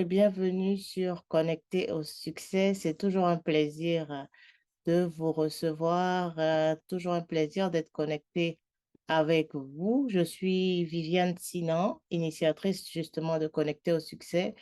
et bienvenue sur Connecter au succès. C'est toujours un plaisir de vous recevoir, toujours un plaisir d'être connecté avec vous. Je suis Viviane Sinan, initiatrice justement de Connecter au succès,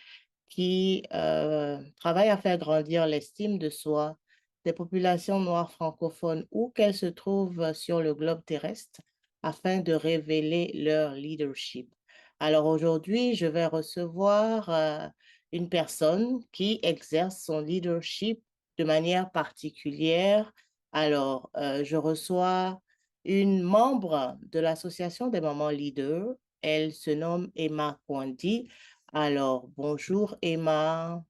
qui travaille à faire grandir l'estime de soi des populations noires francophones où qu'elles se trouvent sur le globe terrestre afin de révéler leur leadership. Alors aujourd'hui, je vais recevoir une personne qui exerce son leadership de manière particulière. Alors, je reçois une membre de l'Association des mamans leaders. Elle se nomme Emma Kwandi. Alors, bonjour Emma,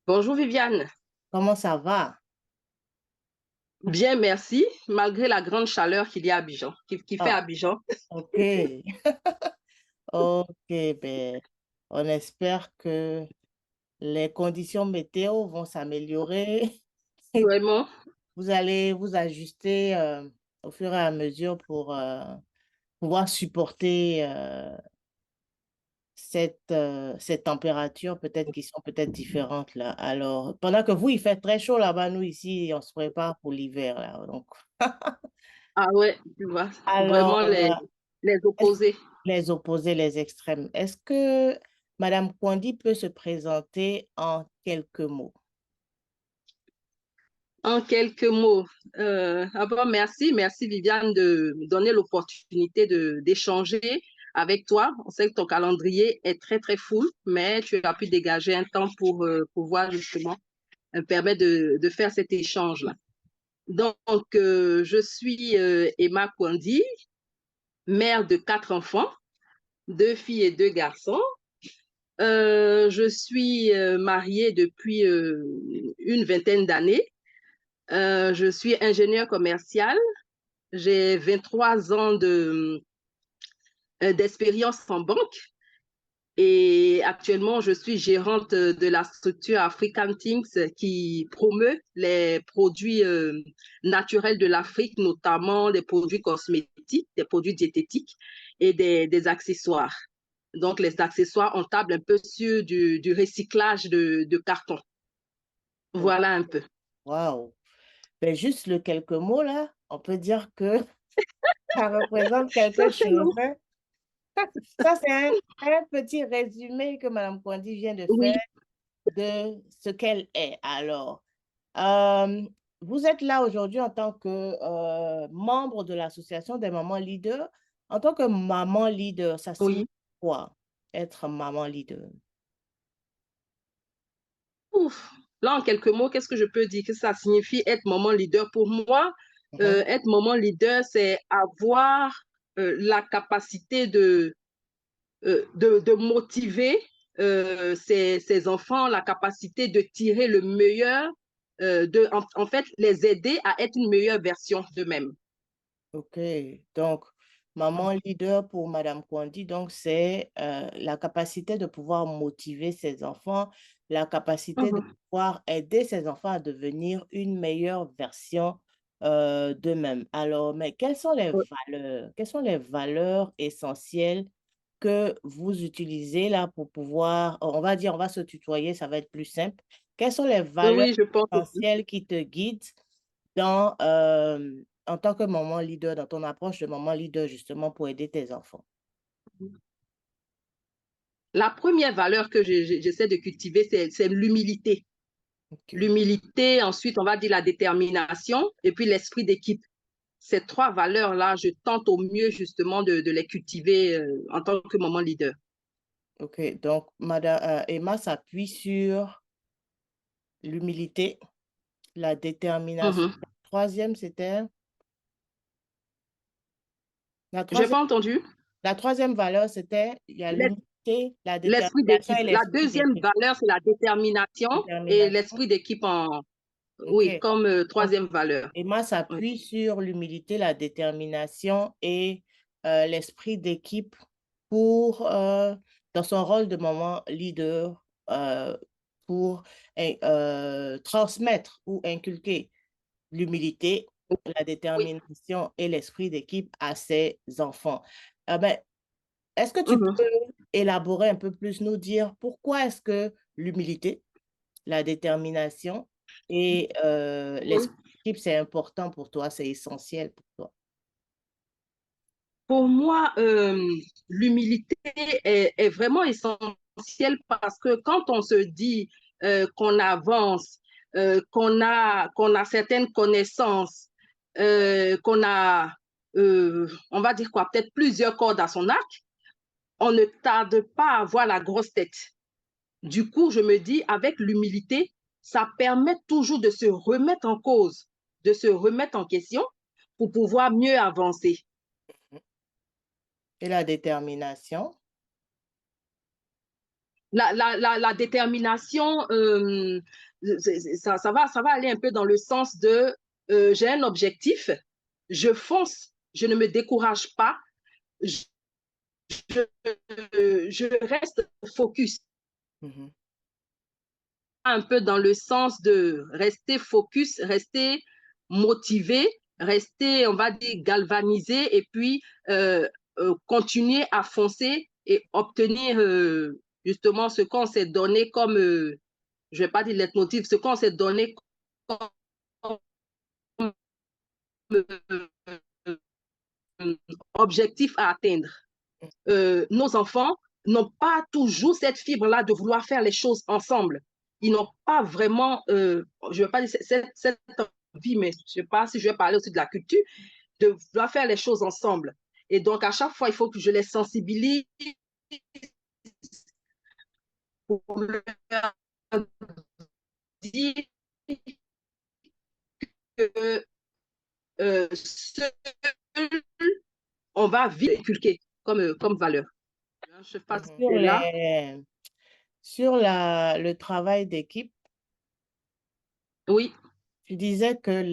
Bonjour Viviane. comment ça va? Bien, merci, malgré la grande chaleur qu'il y a à Abidjan, qui fait à Ah, Abidjan. ok, ok, ben, on espère que les conditions météo vont s'améliorer. Vraiment. Vous allez vous ajuster au fur et à mesure pour pouvoir supporter cette température peut-être qui sont peut-être différentes là. Alors, pendant que vous, il fait très chaud là-bas, nous ici, on se prépare pour l'hiver là. Donc, Ah ouais, tu vois, alors, vraiment les opposés. les opposés, les extrêmes. Est-ce que Madame Kwandi peut se présenter en quelques mots? En quelques mots, d'abord, merci Viviane de me donner l'opportunité d'échanger avec toi. On sait que ton calendrier est très, très full, mais tu as pu dégager un temps pour pouvoir justement permettre de faire cet échange-là. Donc, je suis Emma Kwandi, mère de 4 enfants, 2 filles et 2 garçons. Je suis mariée depuis une vingtaine d'années. Je suis ingénieure commerciale. J'ai 23 ans d'expérience en banque et actuellement, je suis gérante de la structure African Things qui promeut les produits naturels de l'Afrique, notamment des produits cosmétiques, des produits diététiques et des accessoires. Donc, les accessoires, on table un peu sur du recyclage de carton. Oh, Voilà un peu. waouh! Ben, juste le quelques mots là, on peut dire que ça représente quelque Ça, c'est chose, long. hein. Ça, c'est un petit résumé que Madame Kwandi vient de faire Oui, de ce qu'elle est. Alors, euh, vous êtes là aujourd'hui en tant que membre de l'Association des mamans leaders. En tant que maman leader, ça signifie oui. quoi, être maman leader? Ouf. Là, en quelques mots, qu'est-ce que je peux dire que ça signifie être maman leader? Pour moi, Mhm. être maman leader, c'est avoir la capacité de motiver ses enfants, la capacité de tirer le meilleur, en fait, les aider à être une meilleure version d'eux-mêmes. OK. Donc, maman leader pour Madame Kwandi, donc c'est la capacité de pouvoir motiver ses enfants, la capacité de Mhm. pouvoir aider ses enfants à devenir une meilleure version d'eux-mêmes. Alors, mais quelles sont les valeurs essentielles que vous utilisez là pour pouvoir, on va dire, on va se tutoyer, ça va être plus simple. Quelles sont les valeurs Oui, je pense aussi. essentielles qui te guident dans, en tant que maman leader, dans ton approche de maman leader, justement, pour aider tes enfants? La première valeur que j'essaie de cultiver, c'est l'humilité. OK. L'humilité, ensuite, on va dire la détermination et puis l'esprit d'équipe. Ces 3 valeurs-là, je tente au mieux justement de les cultiver en tant que maman leader. OK. Donc, Madame, Emma s'appuie sur l'humilité, la détermination. Mhm. Troisième, c'était la J'ai troisième, pas entendu. la troisième valeur, c'était il y a L'es- l'humilité, la L'esprit détermination d'équipe. et La l'esprit deuxième d'équipe. valeur, c'est la détermination et Détermination. l'esprit d'équipe oui, OK. comme Donc, troisième valeur. Emma Oui. s'appuie sur l'humilité, la détermination et l'esprit d'équipe pour, dans son rôle de maman leader, pour transmettre ou inculquer l'humilité, la Oui. détermination et l'esprit d'équipe à ses enfants. Ben, Est-ce que tu peux Mhm. élaborer un peu plus, nous dire pourquoi est-ce que l'humilité, la détermination et Oui. l'esprit d'équipe, c'est important pour toi, c'est essentiel pour toi? Pour moi, l'humilité est vraiment essentielle parce que quand on se dit qu'on avance, qu'on a certaines connaissances, qu'on a, on va dire quoi, peut-être plusieurs cordes à son arc, on ne tarde pas à avoir la grosse tête. Du coup, je me dis, avec l'humilité, ça permet toujours de se remettre en cause, de se remettre en question pour pouvoir mieux avancer. Et la détermination? La détermination, ça va aller un peu dans le sens de j'ai un objectif, je fonce, je ne me décourage pas, je, je reste focus, Mhm, un peu dans le sens de rester focus, rester motivé, rester, on va dire, galvanisé et puis continuer à foncer et obtenir justement ce qu'on s'est donné comme, je ne vais pas dire leitmotiv, ce qu'on s'est donné comme objectif à atteindre. Nos enfants n'ont pas toujours cette fibre-là de vouloir faire les choses ensemble. Ils n'ont pas vraiment, je ne vais pas dire cette envie, mais je ne sais pas si je vais parler aussi de la culture, de vouloir faire les choses ensemble. Et donc, à chaque fois, il faut que je les sensibilise pour leur dire que seul, on va vite inculquer comme valeur. Je ne sais pas si mhm. c'est là. Sur le travail d'équipe, Oui, tu disais que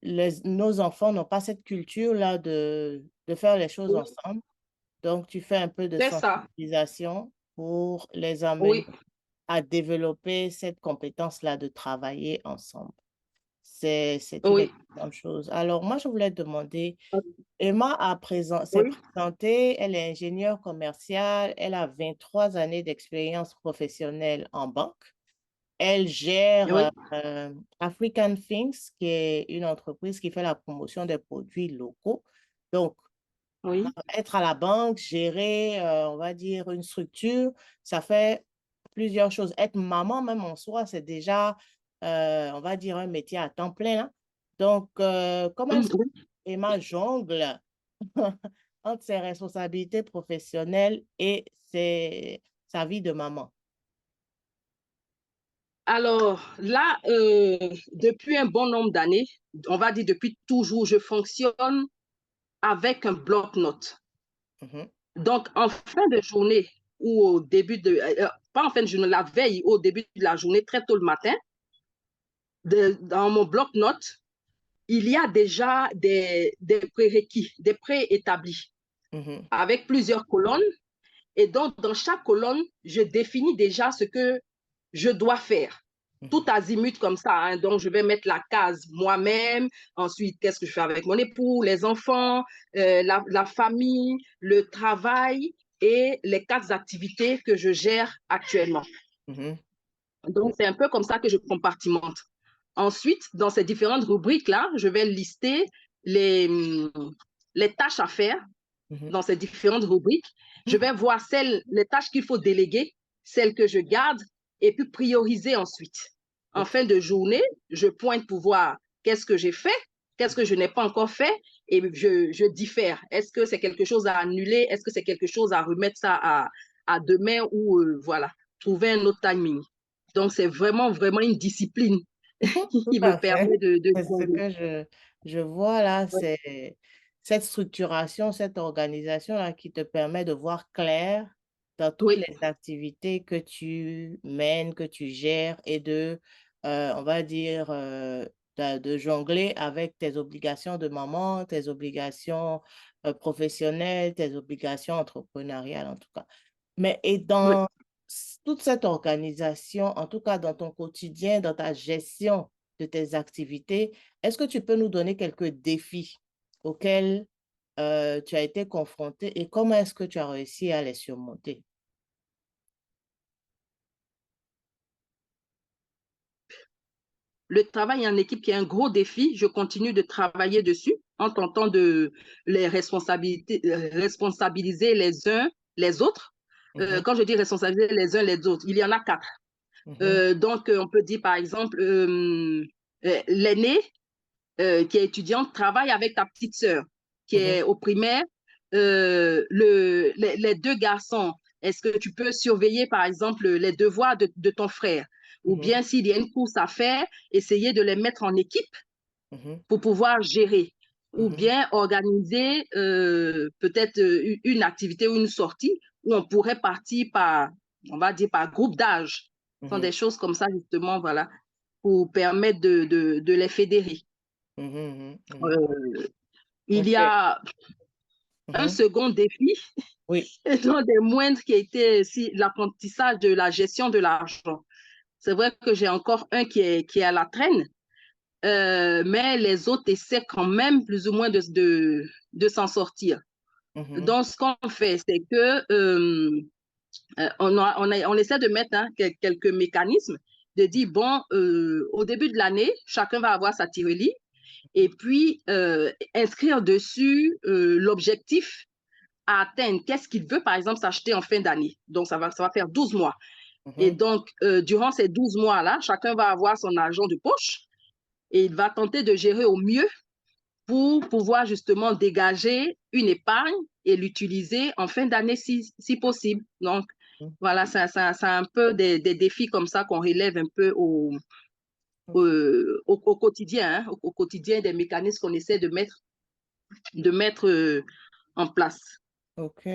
nos enfants n'ont pas cette culture-là de faire les choses oui, ensemble. Donc, tu fais un peu de c'est ça. sensibilisation pour les amener Oui, à développer cette compétence-là de travailler ensemble. C'est une oui, excellente chose. Alors, moi, je voulais te demander, Emma s'est oui, présentée, elle est ingénieure commerciale, elle a 23 années d'expérience professionnelle en banque. Elle gère oui, African Things, qui est une entreprise qui fait la promotion des produits locaux. Donc, oui. être à la banque, gérer, on va dire, une structure, ça fait plusieurs choses. Être maman, même en soi, c'est déjà, on va dire, un métier à temps plein, hein. Donc, comment est-ce que Oui. Emma jongle entre ses responsabilités professionnelles et sa vie de maman? Alors là, depuis un bon nombre d'années, on va dire depuis toujours, je fonctionne avec un bloc-notes. Mhm, Donc, en fin de journée ou au début de, pas en fin de journée, la veille ou au début de la journée, très tôt le matin, dans mon bloc-notes, il y a déjà des prérequis, des préétablis mhm, avec plusieurs colonnes. Et donc, dans chaque colonne, je définis déjà ce que je dois faire. Tout mhm, azimut comme ça, hein. Donc, je vais mettre la case moi-même. Ensuite, qu'est-ce que je fais avec mon époux, les enfants, la famille, le travail et les 4 activités que je gère actuellement. mhm, Donc, c'est un peu comme ça que je compartimente. Ensuite, dans ces différentes rubriques-là, je vais lister les, les tâches à faire mhm, dans ces différentes rubriques. Je vais voir les tâches qu'il faut déléguer, celles que je garde, et puis prioriser ensuite. En OK. fin de journée, je pointe pour voir qu'est-ce que j'ai fait, qu'est-ce que je n'ai pas encore fait, et je diffère. Est-ce que c'est quelque chose à annuler? Est-ce que c'est quelque chose à remettre ça à demain ou voilà, trouver un autre timing. Donc, c'est vraiment, vraiment une discipline Tout qui me à permet fait. de C'est ce jongler. que je vois là, Ouais. c'est cette structuration, cette organisation-là qui te permet de voir clair dans toutes Oui, les activités que tu mènes, que tu gères et on va dire, de jongler avec tes obligations de maman, tes obligations professionnelles, tes obligations entrepreneuriales en tout cas. Mais et oui. dans toute cette organisation, en tout cas dans ton quotidien, dans ta gestion de tes activités, est-ce que tu peux nous donner quelques défis auxquels tu as été confronté et comment est-ce que tu as réussi à les surmonter? Le travail en équipe qui est un gros défi, je continue de travailler dessus en tentant de les responsabiliser les uns les autres. Mhm, Quand je dis responsabiliser les uns les autres, il y en a quatre. mhm, Donc, on peut dire par exemple, l'aîné qui est étudiante travaille avec ta petite sœur qui mhm, est au primaire. Les deux garçons, est-ce que tu peux surveiller par exemple les devoirs de ton frère? Ou mhm, bien s'il y a une course à faire, essayer de les mettre en équipe mhm, pour pouvoir gérer. Ou mhm, bien organiser peut-être une activité ou une sortie où on pourrait partir par, on va dire, par groupe d'âge. Ce sont mhm, des choses comme ça, justement, voilà, pour permettre de les fédérer. mhm, mhm, mhm. Euh, il y OK. a un Mhm. second défi, Oui. et non des moindres, qui a été aussi l'apprentissage de la gestion de l'argent. C'est vrai que j'ai encore un qui est à la traîne, mais les autres essaient quand même plus ou moins de s'en sortir. Mhm, Donc, ce qu'on fait, c'est que on essaie de mettre quelques mécanismes, de dire, bon, au début de l'année, chacun va avoir sa tirelire et puis inscrire dessus l'objectif à atteindre. Qu'est-ce qu'il veut, par exemple, s'acheter en fin d'année? Donc, ça va faire 12 mois. Et mhm, donc, durant ces 12 mois-là, chacun va avoir son argent de poche et il va tenter de gérer au mieux pour pouvoir justement dégager une épargne et l'utiliser en fin d'année si possible. Donc, mhm. voilà, c'est un peu des défis comme ça qu'on relève un peu au quotidien, hein, au quotidien, des mécanismes qu'on essaie de mettre en place. OK.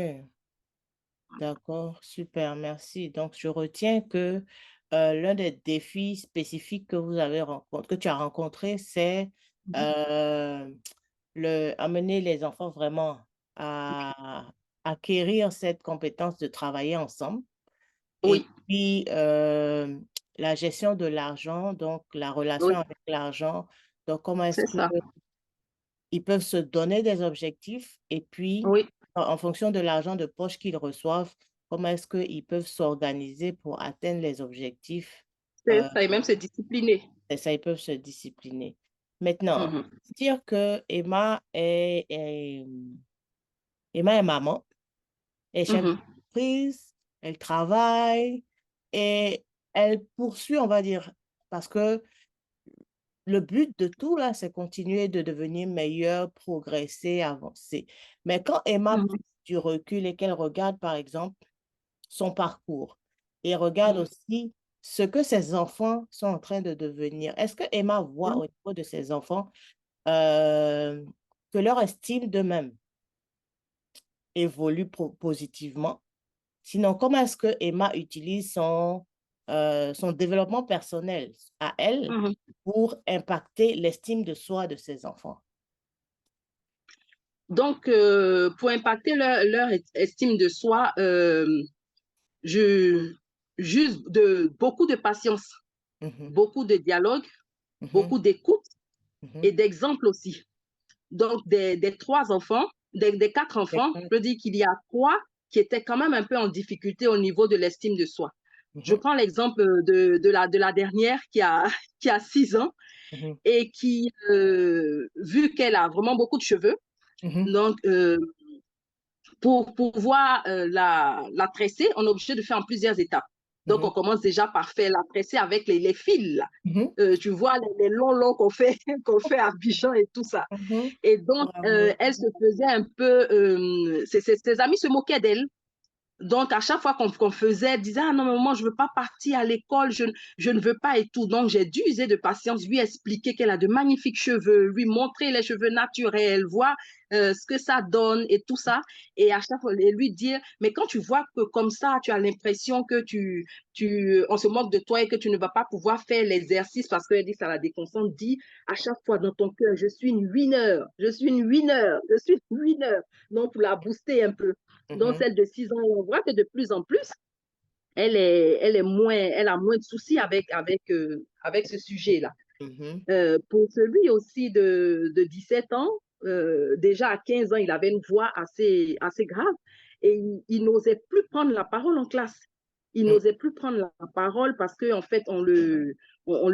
D'accord, super, merci. Donc, je retiens que l'un des défis spécifiques que vous avez rencontré, que tu as rencontré, c'est euh, amener les enfants vraiment à acquérir cette compétence de travailler ensemble. Et Oui, puis, la gestion de l'argent, donc la relation oui, avec l'argent. Donc, comment est-ce c'est que ça. ils peuvent se donner des objectifs et puis, Oui, en fonction de l'argent de poche qu'ils reçoivent, comment est-ce qu'ils peuvent s'organiser pour atteindre les objectifs. c'est euh, ça. Et même se discipliner. et ça, ils peuvent se discipliner. Maintenant, Mhm, dire que Emma est maman, elle est chef mhm, d'entreprise, elle travaille et elle poursuit, on va dire, parce que le but de tout, là, c'est continuer de devenir meilleur, progresser, avancer. Mais quand Emma prend mhm, du recul et qu'elle regarde, par exemple, son parcours et regarde mhm, aussi ce que ses enfants sont en train de devenir, est-ce que Emma voit mhm. au niveau de ses enfants euh, que leur estime d'eux-mêmes évolue positivement? Sinon, comment est-ce que Emma utilise son développement personnel à elle Mhm. pour impacter l'estime de soi de ses enfants? Donc, pour impacter leur estime de soi, je juste beaucoup de patience, Mhm, beaucoup de dialogue, mhm, beaucoup d'écoute mhm. et d'exemple aussi. Donc, des trois enfants, des quatre enfants, D'accord. je peux dire qu'il y a trois qui étaient quand même un peu en difficulté au niveau de l'estime de soi. Je Mhm, prends l'exemple de la dernière qui a 6 ans mhm, et qui, vu qu'elle a vraiment beaucoup de cheveux, mhm, donc pour pouvoir la tresser, on est obligé de faire en plusieurs étapes. Donc, on mhm, commence déjà par faire la tresser avec les fils. Là. mhm, Tu vois, les longs longs qu'on fait à Bijan et tout ça. mhm. Et donc, Bravo. elle se faisait un peu. Ses amis se moquaient d'elle. Donc, à chaque fois qu'on faisait, elle disait, ah non, maman, je ne veux pas partir à l'école, je ne veux pas et tout. Donc, j'ai dû user de patience, lui expliquer qu'elle a de magnifiques cheveux, lui montrer les cheveux naturels, voir ce que ça donne et tout ça. Et à chaque fois, et lui dire, mais quand tu vois que comme ça, tu as l'impression que on se moque de toi et que tu ne vas pas pouvoir faire l'exercice parce qu'elle dit, ça la déconcentre, dis à chaque fois dans ton cœur, je suis une winner, je suis une winner, je suis une winner. Donc, pour la booster un peu. Donc, Mhm, celle de 6 ans, on voit que de plus en plus, elle a moins de soucis avec ce sujet-là. mhm, Pour celui aussi de 17 ans, déjà à 15 ans, il avait une voix assez grave et il n'osait plus prendre la parole en classe. Il Mm. n'osait plus prendre la parole parce qu'en fait, on le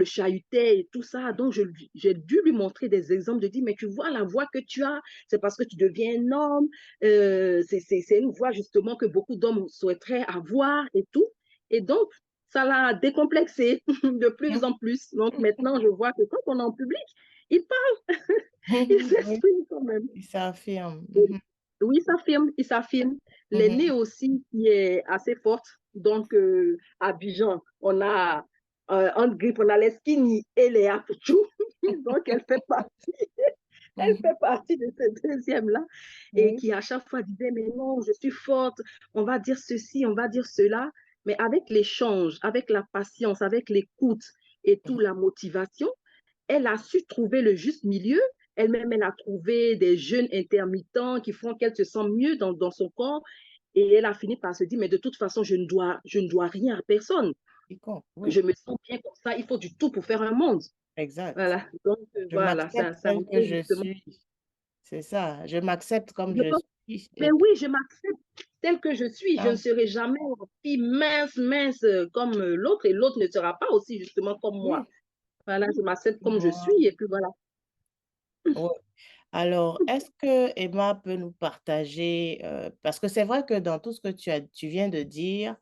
chahutait et tout ça. Donc, j'ai dû lui montrer des exemples de dire, mais tu vois la voix que tu as, c'est parce que tu deviens un homme. C'est une voix justement que beaucoup d'hommes souhaiteraient avoir et tout. Et donc, ça l'a décomplexé de plus en plus. Donc, maintenant, je vois que quand on est en public, il parle, il Oui, s'exprime quand même. il s'affirme. Et oui, il s'affirme. L'aîné Mhm. aussi, qui est assez forte. Donc, à Bijan, on a en grippe, on a les skinny et les apouchou. Donc, elle Mhm. fait partie de ce deuxième-là et Oui. qui à chaque fois disait, mais non, je suis forte, on va dire ceci, on va dire cela. Mais avec l'échange, avec la patience, avec l'écoute et tout, la motivation, elle a su trouver le juste milieu. Elle-même, elle a trouvé des jeûnes intermittents qui font qu'elle se sent mieux dans son corps. Et elle a fini par se dire, mais de toute façon, je ne dois rien à personne. Il compte, oui, Je me sens bien comme ça. Il faut du tout pour faire un monde. exact. Voilà. Donc, Je voilà, m'accepte ça tel que remet je justement. suis. C'est ça. Je m'accepte comme Je je pense, suis. mais Et puis, oui, je m'accepte telle que je suis. Je ne ah, serai jamais une fille mince, mince comme l'autre et l'autre ne sera pas aussi justement comme moi. oui, Voilà, je m'accepte comme je moi, suis et puis voilà. ouais. Alors, est-ce que Emma peut nous partager, parce que c'est vrai que dans tout ce que tu viens de dire,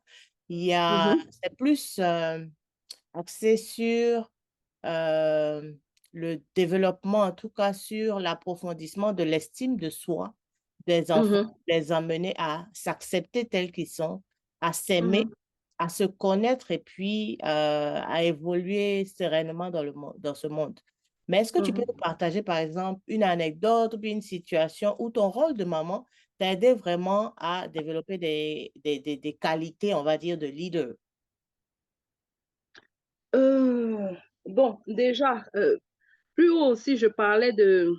Mhm, c'est plus axé sur euh, le développement, en tout cas sur l'approfondissement de l'estime de soi des enfants, mhm, les amener à s'accepter tels qu'ils sont, à s'aimer, mhm, à se connaître et puis à évoluer sereinement dans ce monde. Mais est-ce que tu peux mhm. nous partager, par exemple, une anecdote ou bien une situation où ton rôle de maman t'a aidé vraiment à développer des qualités, on va dire, de leader? Euh, bon, déjà, plus haut aussi, je parlais d'une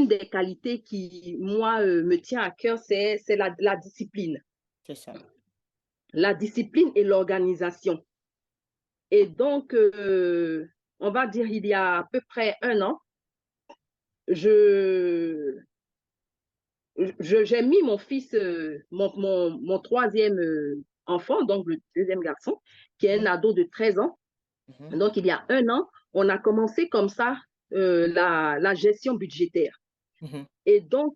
des qualités qui, moi, me tient à cœur, c'est la discipline. C'est ça. La discipline et l'organisation. Et donc, on va dire, il y a à peu près un an, je, j'ai mis mon fils, mon troisième enfant, donc le deuxième garçon, qui est un Mhm, ado de 13 ans. mhm, Donc, il y a un an, on a commencé comme ça la gestion budgétaire. mhm, Et donc,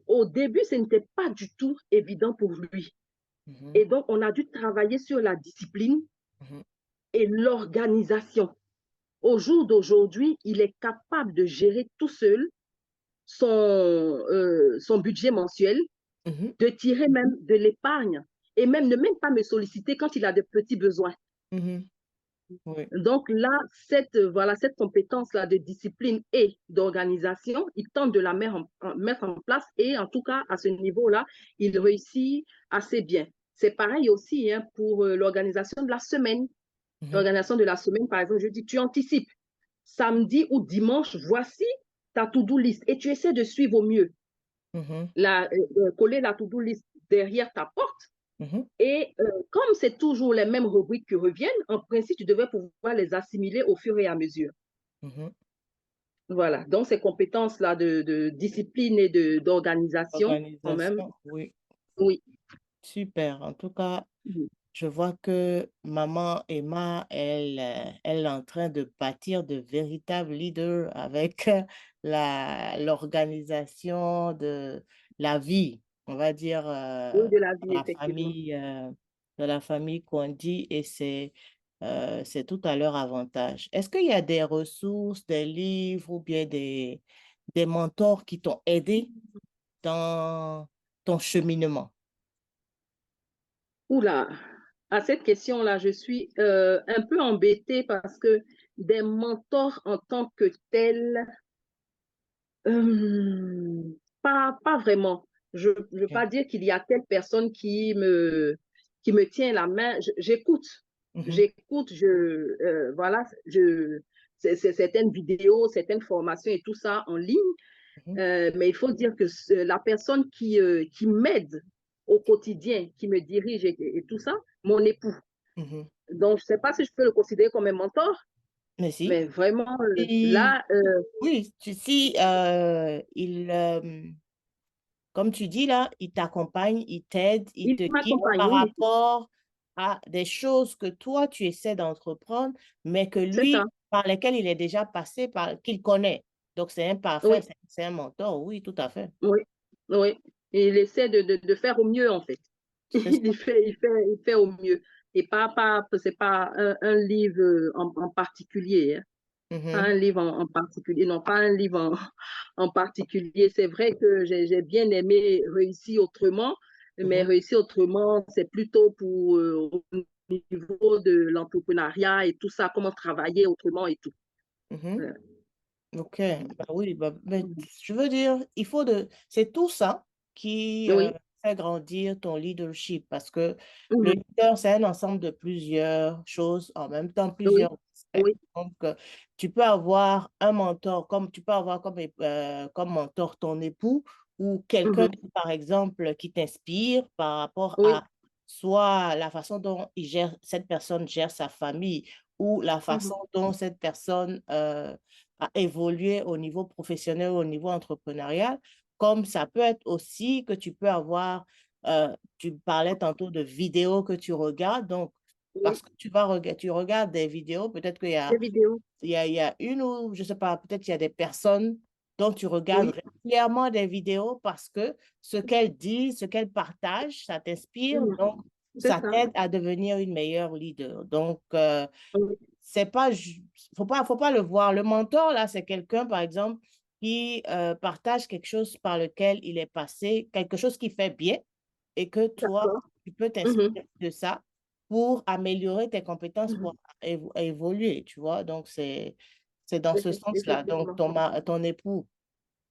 au début, ce n'était pas du tout évident pour lui. mhm, Et donc, on a dû travailler sur la discipline mhm, et l'organisation. Au jour d'aujourd'hui, il est capable de gérer tout seul son budget mensuel, mhm, de tirer même de l'épargne et même ne même pas me solliciter quand il a de petits besoins. mhm. Oui. Donc là, cette compétence-là de discipline et d'organisation, il tente de la mettre en place et en tout cas, à ce niveau-là, il réussit assez bien. C'est pareil aussi hein, pour l'organisation de la semaine. Mhm, L'organisation de la semaine, par exemple, je dis, tu anticipes. Samedi ou dimanche, voici ta to-do list et tu essaies de suivre au mieux. mhm, Coller la to-do list derrière ta porte. mhm, Et comme c'est toujours les mêmes rubriques qui reviennent, en principe, tu devrais pouvoir les assimiler au fur et à mesure. mhm. Voilà. Donc, ces compétences-là de discipline et d'organisation, quand même, Organisation, oui. oui. Super. En tout cas, Mhm. je vois que maman Emma, elle est en train de bâtir de véritables leaders avec l'organisation de la vie, on va dire, Oui, de la vie, dans effectivement. de la famille qu'on dit, et c'est tout à leur avantage. Est-ce qu'il y a des ressources, des livres ou bien des mentors qui t'ont aidé dans ton cheminement? Oula, à cette question-là, je suis un peu embêtée parce que des mentors en tant que tels, euh, pas vraiment. Je ne veux Ok. pas dire qu'il y a telle personne qui me tient la main. J'écoute, Mhm, j'écoute, voilà, certaines vidéos, certaines formations et tout ça en ligne. mhm, Mais il faut dire que la personne qui m'aide au quotidien, qui me dirige et tout ça, mon époux. mhm. Donc, je ne sais pas si je peux le considérer comme un mentor. Mais si. Mais vraiment, Si- là, oui, si comme tu dis là, il t'accompagne, il t'aide, il il te guide m'accompagne, par oui, rapport à des choses que toi, tu essaies d'entreprendre, mais que c'est ça. lui, par lesquelles il est déjà passé, qu'il connaît. Donc, c'est un parfait, Oui, c'est un mentor, oui, tout à fait. oui, oui. Et il essaie de faire au mieux, en fait. C'est ça. Il fait au mieux. Et c'est pas un livre en particulier, hein. Pas Mhm, un livre en particulier, non, pas un livre en particulier. C'est vrai que j'ai bien aimé Réussir autrement, mais mhm, Réussir autrement, c'est plutôt pour au niveau de l'entrepreneuriat et tout ça, comment travailler autrement et tout. mhm. Euh, Ok, bah oui, mais je veux dire, c'est tout ça qui Oui. fait grandir ton leadership parce que le Mhm. leader, c'est un ensemble de plusieurs choses en même temps, Oui. plusieurs aspects. Oui. Donc, tu peux avoir un mentor, comme tu peux avoir comme mentor ton époux ou quelqu'un, Mhm. par exemple, qui t'inspire par rapport Oui. à soit la façon dont cette personne gère sa famille ou la Mhm. façon dont cette personne à évoluer au niveau professionnel, au niveau entrepreneurial, comme ça peut être aussi que tu peux avoir, tu parlais tantôt de vidéos que tu regardes, donc Oui. parce que tu regardes des vidéos, peut-être qu'il y Des a, vidéos. il y a une ou je sais pas, peut-être il y a des personnes dont tu regardes Oui. régulièrement des vidéos parce que ce qu'elles disent, ce qu'elles partagent, ça t'inspire, Mhm. donc C'est ça ça. t'aide à devenir une meilleure leader. Donc, Oui. c'est pas, faut pas le voir. Le mentor, là, c'est quelqu'un, par exemple, qui partage quelque chose par lequel il est passé, quelque chose qui fait bien et que toi, D'accord. tu peux Mhm. t'inspirer de ça pour améliorer tes compétences, Mhm. pour évoluer, tu vois. Donc, c'est dans ce sens-là. Donc, Effectivement. ton époux,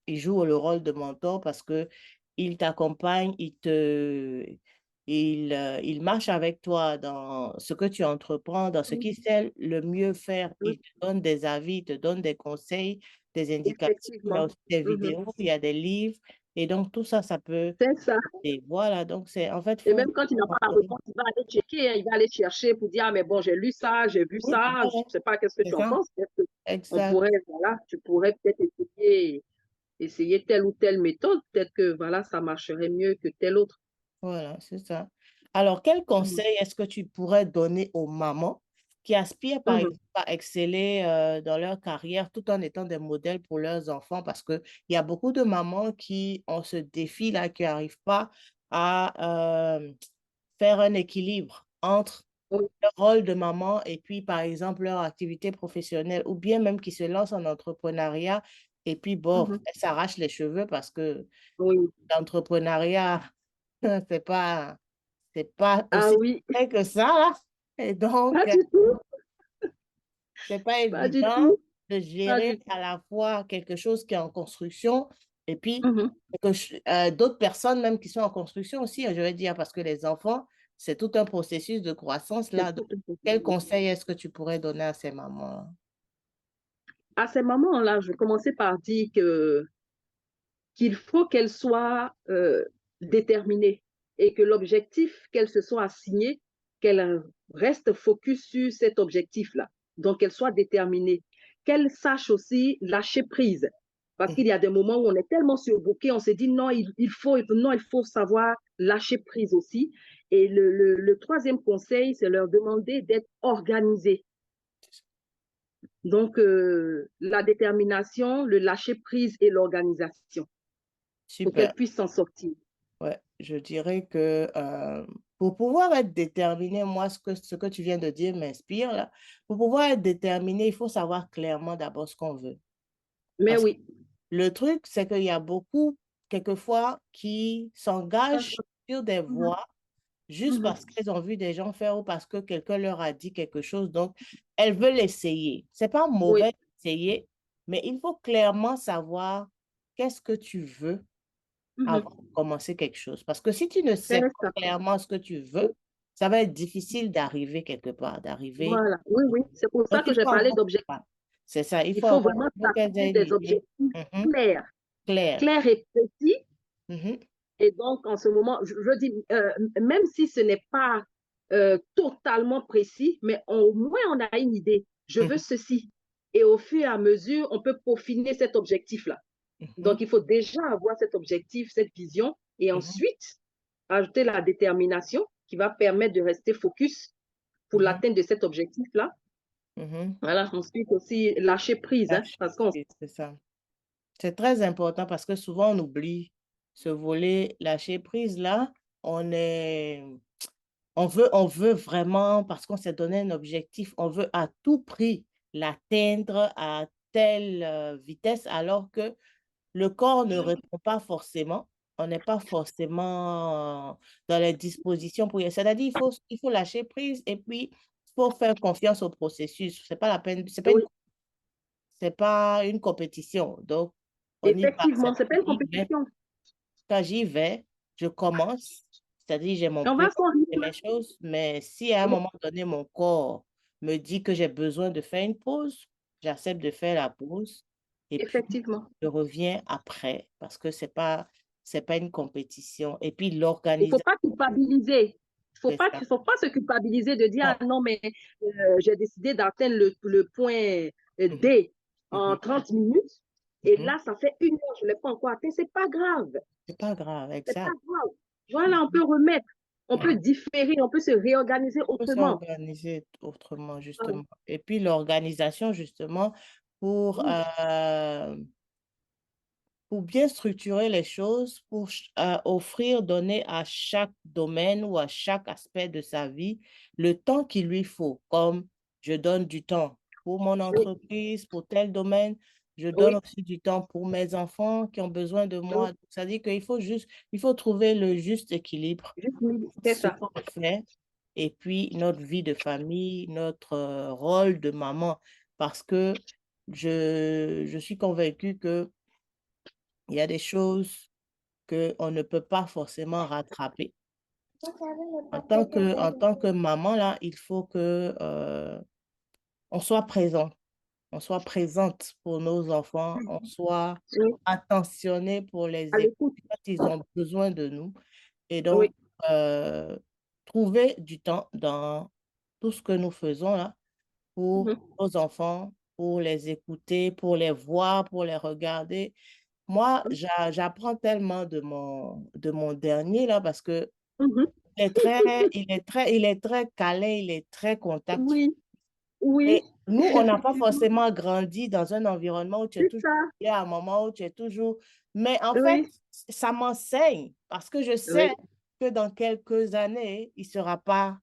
il joue le rôle de mentor parce que il t'accompagne, il marche avec toi dans ce que tu entreprends, dans ce Oui. qu'il sait le mieux faire. Oui. Il te donne des avis, il te donne des conseils, des indications. Il y a Effectivement. aussi des Mhm. vidéos, il y a des livres. Et donc, tout ça, ça peut. C'est ça. Et voilà, donc c'est en fait, Et faut. même quand il n'a pas la réponse, il va aller checker, hein, il va aller chercher pour dire, ah, mais bon, j'ai lu ça, j'ai vu Oui, ça, je voilà, ne sais pas, qu'est-ce que c'est tu en ça. penses? Est-ce que on Exact. pourrait, voilà, tu pourrais peut-être essayer telle ou telle méthode, peut-être que, voilà, ça marcherait mieux que telle autre. Voilà, c'est ça. Alors, quel Mhm. conseil est-ce que tu pourrais donner aux mamans qui aspirent, par Mhm. exemple, à exceller dans leur carrière tout en étant des modèles pour leurs enfants? Parce qu'il y a beaucoup de mamans qui ont ce défi-là, qui n'arrivent pas à faire un équilibre entre Oui. leur rôle de maman et puis, par exemple, leur activité professionnelle, ou bien même qui se lancent en entrepreneuriat et puis, bon, Mhm. elles s'arrachent les cheveux parce que Oui. l'entrepreneuriat, c'est pas Ah aussi oui, vrai que ça, là. Et donc, pas du tout, c'est pas pas du évident tout, de pas gérer du tout. à la fois quelque chose qui est en construction et puis Mhm. d'autres personnes même qui sont en construction aussi, je vais dire, parce que les enfants, c'est tout un processus de croissance C'est là. Donc, tout un quel processus. conseil est-ce que tu pourrais donner à ces mamans-là? À ces moments-là, je vais commencer par dire qu'il faut qu'elle soit déterminée et que l'objectif qu'elle se soit assigné, qu'elle reste focus sur cet objectif-là. Donc, qu'elle soit déterminée. Qu'elle sache aussi lâcher prise. Parce qu'il y a des moments où on est tellement surbooké, on se dit non, non, il faut savoir lâcher prise aussi. Et le troisième conseil, c'est leur demander d'être organisés. Donc, la détermination, le lâcher prise et l'organisation pour Super. qu'elle puisse s'en sortir. Ouais, je dirais que pour pouvoir être déterminé, moi, ce que tu viens de dire m'inspire là. Pour pouvoir être déterminé, il faut savoir clairement d'abord ce qu'on veut. Mais Parce que oui, le truc, c'est qu'il y a beaucoup, quelquefois, qui s'engagent sur des mhm, voies juste mhm, parce qu'elles ont vu des gens faire ou parce que quelqu'un leur a dit quelque chose. Donc, elles veulent essayer. C'est pas oui, mauvais d'essayer, mais il faut clairement savoir qu'est-ce que tu veux avant mhm, de commencer quelque chose. Parce que si tu ne c'est sais pas ça. clairement ce que tu veux, ça va être difficile d'arriver quelque part, d'arriver. Voilà, oui, oui. C'est pour ça Donc, que il j'ai faut parlé avoir, d'objectifs. ouais, c'est ça, Il faut vraiment il faut qu'elles s'assigner aient une des idée objectifs mhm, clairs, claire. clairs et précis. Mhm, Et donc, en ce moment, je dis, même si ce n'est pas totalement précis, mais au moins on a une idée. Je veux Mhm. ceci. Et au fur et à mesure, on peut peaufiner cet objectif-là. Mhm. Donc, il faut déjà avoir cet objectif, cette vision, et Mhm. ensuite ajouter la détermination qui va permettre de rester focus pour Mhm. l'atteinte de cet objectif-là. Mhm. Voilà, ensuite aussi lâcher prise, hein, Lâcher parce qu'on prise, c'est ça. C'est très important parce que souvent on oublie ce volet lâcher prise là. On est, on veut vraiment, parce qu'on s'est donné un objectif, on veut à tout prix l'atteindre à telle vitesse alors que le corps ne répond pas forcément. On n'est pas forcément dans les dispositions pour y. C'est-à-dire, il faut lâcher prise et puis il faut faire confiance au processus. C'est pas la peine, oui, c'est pas une compétition. Donc, on y va. effectivement, c'est pas une J'y vais. compétition. Quand j'y vais, je commence. C'est-à-dire, j'ai mon On plan va à son et rythme. mes choses. Mais si à un Oui, moment donné, mon corps me dit que j'ai besoin de faire une pause, j'accepte de faire la pause. Et puis, effectivement. je reviens après parce que c'est pas une compétition. Et puis, Il ne faut l'organisation, pas culpabiliser. c'est ça. Il faut pas se culpabiliser de dire, Non. ah non, mais j'ai décidé d'atteindre le point Mhm, D en mhm, 30 minutes. Et mhm. là, ça fait 1 heure, je ne l'ai pas encore atteint. C'est pas grave. C'est pas grave, C'est pas exact. grave. Voilà, on Mhm, peut remettre, on peut mhm. différer, on peut se réorganiser On peut autrement. s'organiser autrement, Ah, justement. Et puis, l'organisation, justement, pour, oui, euh, pour bien structurer les choses, pour offrir, donner à chaque domaine ou à chaque aspect de sa vie le temps qu'il lui faut, comme je donne du temps pour mon oui, entreprise, pour tel domaine, je donne oui, aussi du temps pour mes enfants qui ont besoin de oui. moi. C'est-à-dire qu'il faut juste, il faut trouver le juste équilibre, C'est ce ça. qu'on fait, et puis notre vie de famille, notre rôle de maman, parce que je suis convaincue que il y a des choses qu'on ne peut pas forcément rattraper. En tant que maman, là, il faut que on soit présent, on soit présente pour nos enfants, on soit Oui, attentionné pour à les l'écoute. écouter quand ils ont besoin de nous. Et Oui. donc, trouver du temps dans tout ce que nous faisons là pour Mhm. nos enfants, pour les écouter, pour les voir, pour les regarder. Moi, j'apprends tellement de mon dernier là parce que Mhm. il est très câlin, il est très contact. Oui, oui, Et nous, on n'a pas effectivement. forcément grandi dans un environnement où tu es C'est toujours, ça. il y a un moment où tu es toujours. Mais en fait, Oui, ça m'enseigne parce que je sais oui. que dans quelques années, il ne sera pas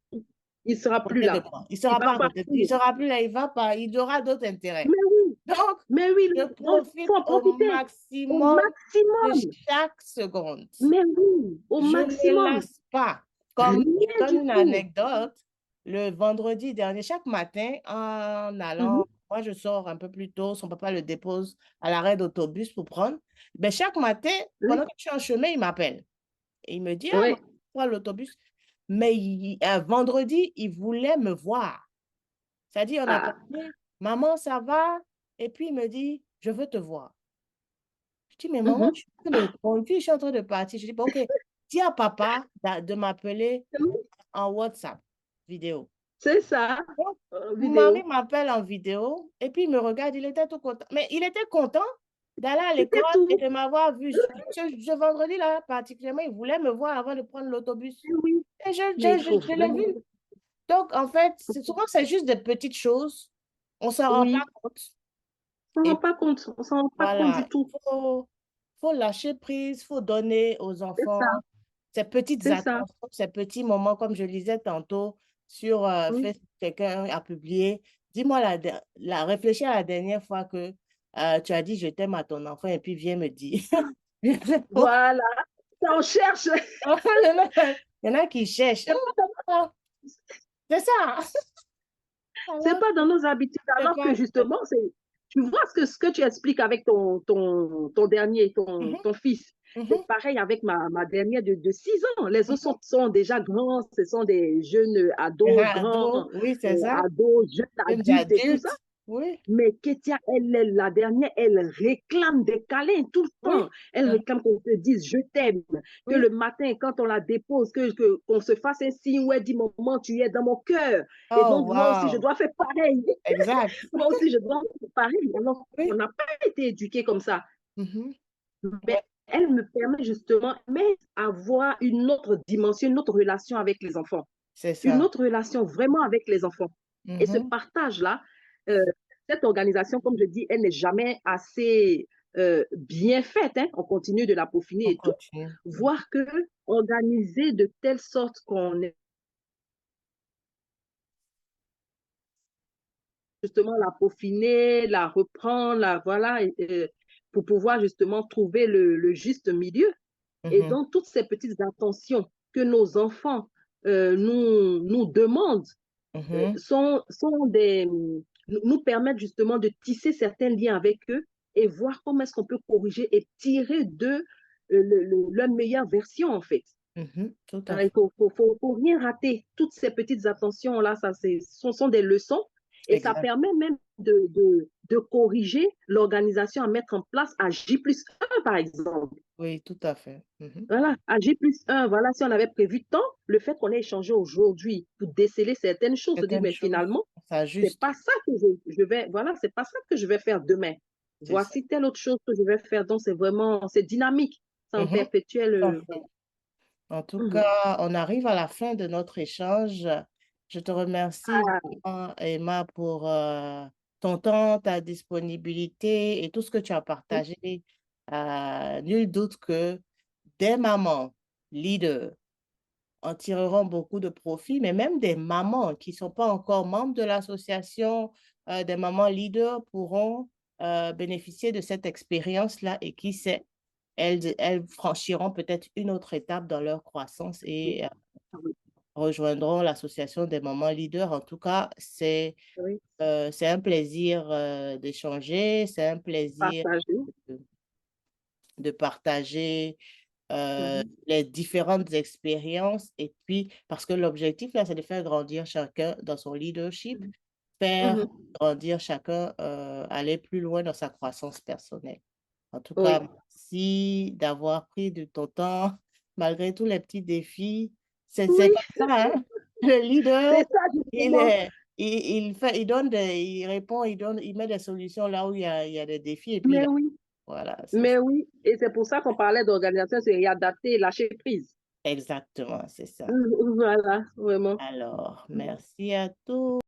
Il ne sera à plus côté de là. moi. Il ne Il sera va pas à côté. Il partir. sera plus là, il va pas. Il aura d'autres intérêts. Mais oui, Donc, mais oui, je il faut profite en au profiter au maximum de maximum. chaque seconde. Mais oui, au Je ne maximum. lasse pas. Comme je Rien donne du une tout. anecdote, le vendredi dernier, chaque matin, en allant, Mhm. moi je sors un peu plus tôt, son papa le dépose à l'arrêt d'autobus pour prendre. Ben, chaque matin, Oui, pendant que je suis en chemin, il m'appelle. Et il me dit, ah, maman, oui. prends l'autobus. Mais vendredi, il voulait me voir. C'est-à-dire, on a Ah. parlé, maman, ça va? Et puis il me dit, je veux te voir. Je dis, mais maman, Mhm. je suis en train de conduire, je suis en train de partir. Je dis, bon, ok, dis à papa de m'appeler en WhatsApp vidéo. C'est ça. Donc, mon mari Vidéo. m'appelle en vidéo et puis il me regarde, il était tout content. Mais il était content d'aller à l'école C'était et tout. de m'avoir vu. Ce vendredi-là, particulièrement, il voulait me voir avant de prendre l'autobus. Oui, Et mais il faut je l'ai vraiment. vu. Donc, en fait, souvent, c'est juste des petites choses. On ne s'en rend pas Oui, compte. on ne rend Et pas compte. On s'en rend pas compte du voilà, tout. faut lâcher prise, faut donner aux C'est enfants ça. ces petites C'est ça. attentions, ces petits moments, comme je lisais tantôt sur Oui. Facebook, quelqu'un a publié. Dis-moi, réfléchis à la dernière fois que tu as dit je t'aime à ton enfant et puis viens me dire. Voilà. On cherche. Il y en a qui cherchent. Ah, c'est ça. C'est Alors, pas dans nos habitudes, c'est alors que pas. justement, tu vois ce que tu expliques avec ton dernier, Mhm, ton fils. mhm, C'est pareil avec ma dernière de 6 ans. Les autres mhm. sont déjà grands, ce sont des jeunes ados, Ah, grands oui, c'est ça. ados, jeunes Jeunes adultes et tout ça. adultes. Oui, Mais Kétia, elle est la dernière, elle réclame des câlins tout le oui, temps. Elle réclame qu'on se dise je t'aime, que oui. le matin, quand on la dépose, qu'on se fasse un signe où elle dit maman, tu es dans mon cœur. Et Oh, donc, moi aussi, je wow. dois faire pareil. Exact. Moi aussi, je dois faire pareil. Alors, on Oui. n'a pas été éduqués comme ça. Mhm. Mais Ouais, elle me permet justement d'avoir une autre dimension, une autre relation avec les enfants. c'est Une ça. autre relation vraiment avec les enfants. Et ce Mhm. partage-là, euh, cette organisation, comme je dis, elle n'est jamais assez bien faite. Hein. On continue de la peaufiner On et tout. continue. Voir que organiser de telle sorte qu'on est justement la peaufiner, la reprendre, la voilà, pour pouvoir justement trouver le juste milieu. Et Mhm. donc, toutes ces petites attentions que nos enfants nous demandent Mhm. sont des, nous permettent justement de tisser certains liens avec eux et voir comment est-ce qu'on peut corriger et tirer de leur meilleure version, en fait. Mhm. Tout à Hein, il fait. faut rien rater. Toutes ces petites attentions-là, sont des leçons et ça Exact. permet même de corriger l'organisation à mettre en place à J+1, par exemple. Oui, tout à fait. Mhm. Voilà, à J+1, voilà, si on avait prévu tant, le fait qu'on ait échangé aujourd'hui pour déceler certaines choses, se dire, Certaines mais choses, finalement, ça c'est juste. pas ça que je vais, voilà, c'est pas ça que je vais faire demain. C'est ça. Voici telle autre chose que je vais faire. Donc, c'est vraiment, c'est dynamique. C'est en Mhm. perpétuel. Tout à fait. En tout Mhm. cas, on arrive à la fin de notre échange. Je te remercie, Ah, vraiment, Emma, pour ton temps, ta disponibilité et tout ce que tu as oui, partagé. Nul doute que des mamans leaders en tireront beaucoup de profit, mais même des mamans qui ne sont pas encore membres de l'association, des mamans leaders pourront bénéficier de cette expérience-là et qui sait, elles franchiront peut-être une autre étape dans leur croissance oui, et oui, rejoindront l'association des mamans leaders. En tout cas, oui. c'est un plaisir d'échanger, c'est un plaisir Partager. de, de partager Mhm. les différentes expériences et puis, parce que l'objectif là, c'est de faire grandir chacun dans son leadership, faire Mhm. grandir chacun, aller plus loin dans sa croissance personnelle. En tout cas, Oui, merci d'avoir pris de ton temps, malgré tous les petits défis. C'est oui, comme ça, hein? Le leader, c'est ça il justement. est, il fait, il donne il répond, il met des solutions là où il y a des défis et puis Mais oui, voilà, c'est mais oui. Et c'est pour ça qu'on parlait d'organisation, c'est réadapter, lâcher prise. exactement, c'est ça. Voilà, vraiment. Alors, merci à tous.